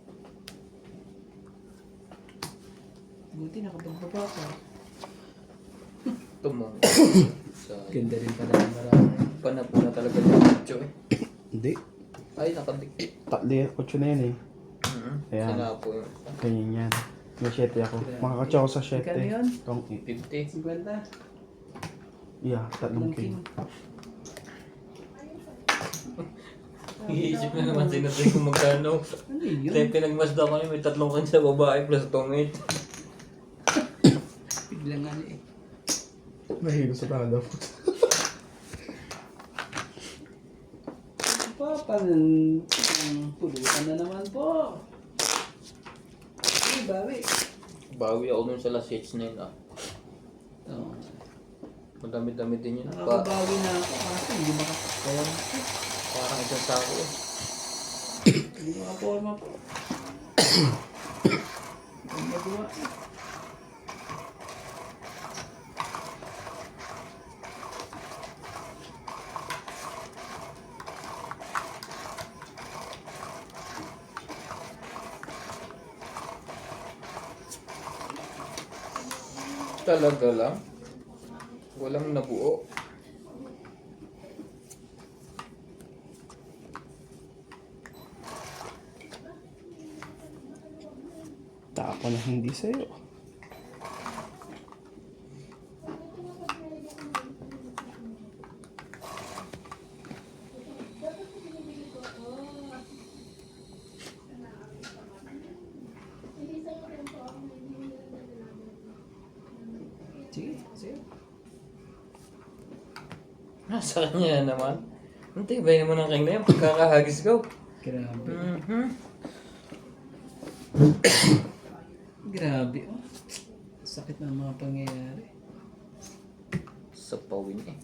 Buti nakapagbaba ka. Tumong. Sayang. Ganda rin pala ng marami. Panapo na talaga yung video eh. Hindi. Ay, nakadikit. Kotso na yan eh. Ayan. Sinapo yun. Ganyan yan. May 7 ako. Makakotso ako sa 7. Magkano yun? Tong 50. 50. yeah, 3 king. Iisip na naman sinasay kung magkano. Ano yun? Kaya pinagmasda ko niya, may 3 king sa babae plus tongit. Biglang ano eh. Mahilo sa tanda po. Pulutan na naman po. Ay, bawi. Bawi ako dun sa last hits na yun ah. Oo. Madami-dami din yun. Nakakabawi na ako kasi hindi makaporma. Parang isang sako eh. Hindi makaporma po. Hindi magawa. Talaga lang. Walang nabuo. Tako na hindi sa'yo. Sige, sige. Sa kanya naman. Ang tibay naman ang king na yan. Pagkakahagis ko. Grabe. Mhm. Grabe oh. Sakit ng mga pangyayari. Sa pawin eh.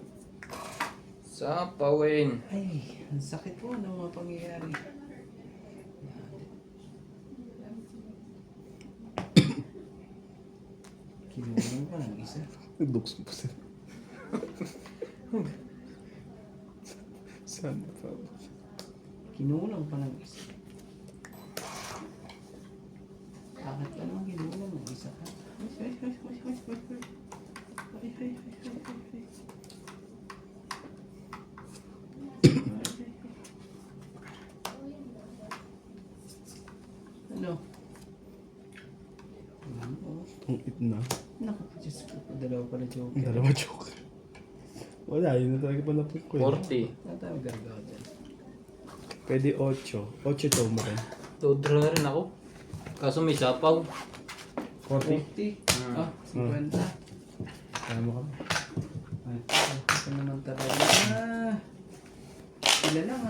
Sa pawin. Ay, ang sakit po ng mga pangyayari. Kinulang pa ng isa. Nagdukso pa sila. Saan pa? Kinulang pa ng isa. Bakit ka naman kinulang ng isa ka? Ay, ay, ay, ay, ay, ay, ay. Ay, ay, ay, ay, ay, ay. Ano? Ang it na. Naku, Diyos ko po. Dalawa pala joker. Dalawa joke. Wala, yun na talaga pala po ko. 40. Ano tayo magagawa dyan? Pwede 8. 8 to mo rin. Dodro na rin ako. Kaso may sapaw. 40. 40? Ah, 50. Tama ka. Ito naman talaga. Sila lang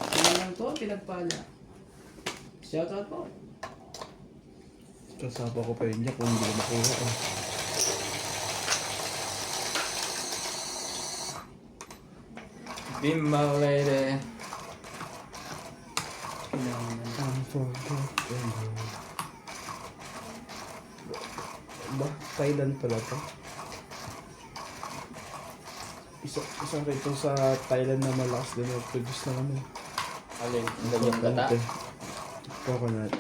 Sila lang to, pinagpala. Shoutout po. Kasapa ko pa yun niya kung hindi ko makuha ko. Be my lady. Kailangan na. Unforgettable. Ba? Thailand pala to? Isang rito sa Thailand na malakas din mag-produce ng ano. Alin? Ang ganyang gata. Coconut.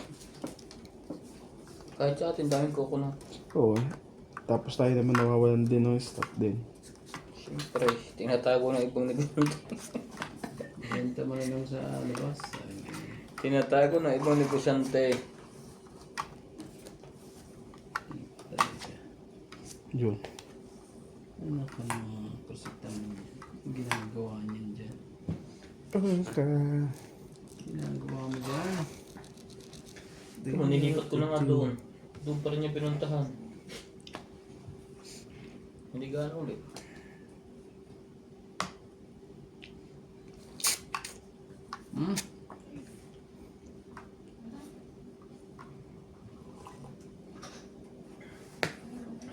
Kahit sa atin, daming coconut. Oo. Tapos tayo naman nawawalan din ng stock din. Siyempre, tinatago ng ibang negosyo. Benta mo na lang sa labas. Tinatago ng ibang negosyante. Talaga. Yun. Ano ka mga kursitang ginagawa niyan dyan? Okay. Ginagawa mo dyan? Manilipat ko na nga doon. Doon pa rin niya pinuntahan. Hindi gaano ulit.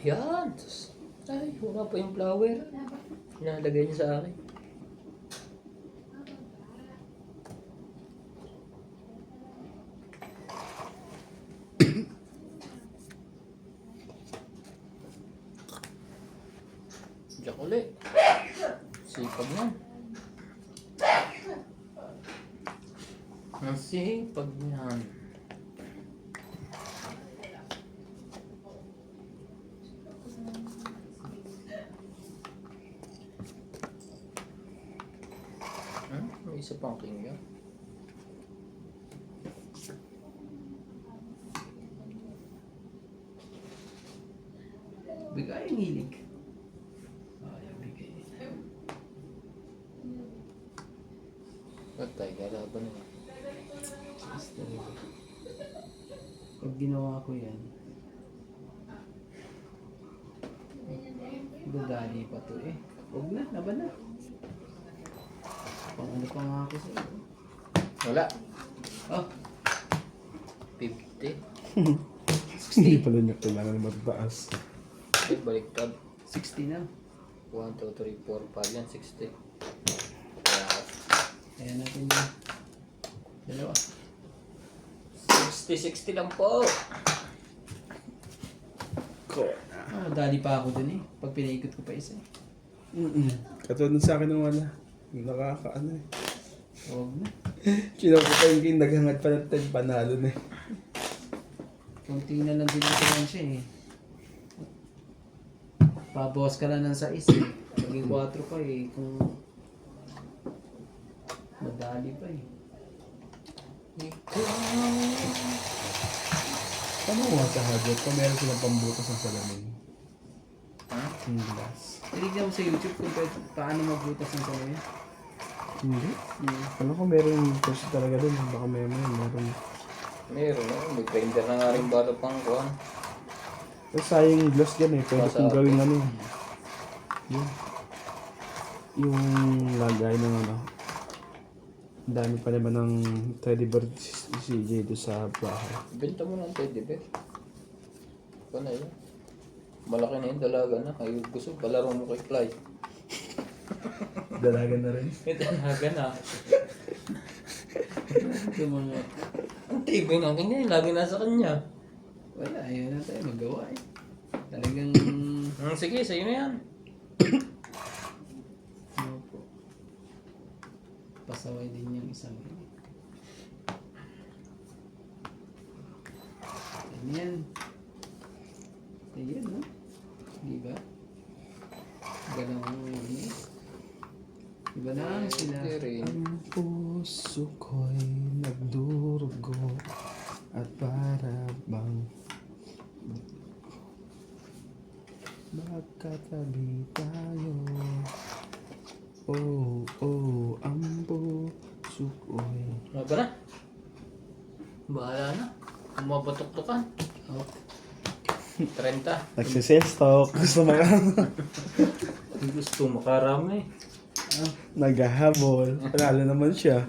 Yan. Ay, wala pa yung flower. Nalagay niya sa akin. Diyak ulit. Sipag yan. Ang sipag yan. May isa pang king yan. Bigay ang hilig. Ayaw bigay. Patay, galaban na. Mas talaga. Pag ginawa ko yan, dadali pa to eh. Huwag na, laban na. Pang ano pa nga ako sa'yo. Wala. Oh, 50. Hindi pala niya kailangan mataas. Ay, baliktad. 60 na. 1, 2, 3, 4, 5 yan, 60. Kaya, Ayan natin yan. Dalawa. 60 lang po. Ah, dali pa ako dun eh. Pag pinaikot ko pa isa eh. Katulad sa akin ng wala. Nakakaano eh. Huwag na. Chinaw ko pa yung game, naghangad pa ng 10 panalo na eh. Kunti na lang din ito siya eh. Pabawas ka lang ng 6 eh. Maging 4 pa eh. Kung madali pa eh. Paano ko nga sa hardware kung meron silang pambutas ng salamin? Yung glass. Tinignan mo sa YouTube kung paano magbutas ng salamin. Hindi. Ano ko meron kasi talaga dun. Baka meron. Meron na. May grinder na nga rin bata pang kuhan. Eh, sayang yung glass dyan eh. Pwede kong gawin ano eh. Yun. Yung lagay ng ano. Ang dami pa naman ng teddy bear si CJ doon sa bahay. Benta mo ng teddy bear. Paano yun? Malaki na yung dalaga na. Ay, gusto palaro mo kay Clyde. Dalaga na rin. May dalaga na. Ito mga... Ang tibay ng kanya. Lagi nasa kanya. Wala, ayaw na tayo magawa eh. Talagang... Sige, sa'yo na yan. Ano po. Pasaway din yung isang hili. Ganyan. Ayan, no? Diba? Ganang hili. Diba na sila? Ang puso ko'y nagdurugo at para bang magkatabi tayo. Oh, oh, ang puso ko'y Ano ba na? Bahala na. Kung mapatuktukan. Oh. 30. nagsisales talk. Gusto Gusto makarami. Ah, naghahabol. Panalo naman siya.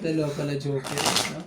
dalawa pala joker, no?